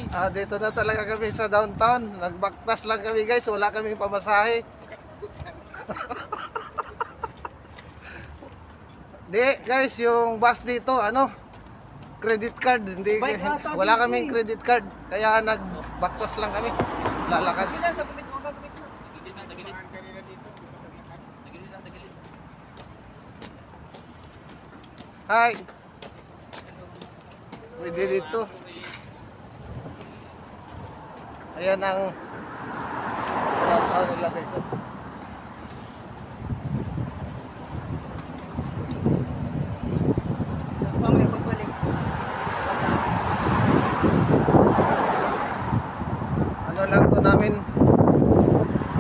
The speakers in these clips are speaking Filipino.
Dito na talaga kami sa downtown. Nagbaktas lang kami guys, wala kaming pamasahe. Di guys, yung bus dito, credit card. Hindi, wala kaming credit card. Kaya nagbaktas lang kami. Lalakad. Hi. Pwede dito. Ayan ang downtown nila guys. Ano lang to namin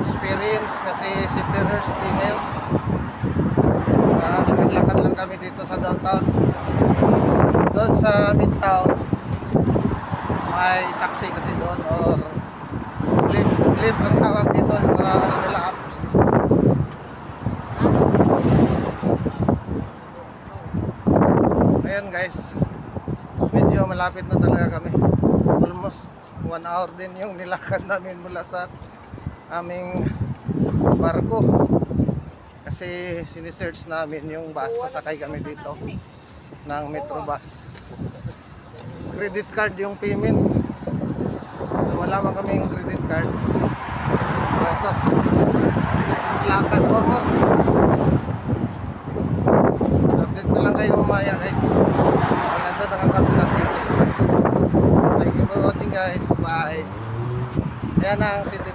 experience kasi si Thursday ngayon. Lakad-lakad lang kami dito sa downtown. Doon sa midtown may taxi kasi doon or lift ang tawag dito sa nila apps. Ayan guys, medyo malapit na talaga kami. Almost 1 hour din yung nilakad namin mula sa aming barko kasi sinisearch namin yung bus, sasakay kami dito ng metro bus. Credit card yung payment, so wala man kaming credit card. Ito, lakad po mo. Update ko lang kayo mamaya guys. Nandun na kami sa city. Thank you for watching guys. Bye. Yan ang city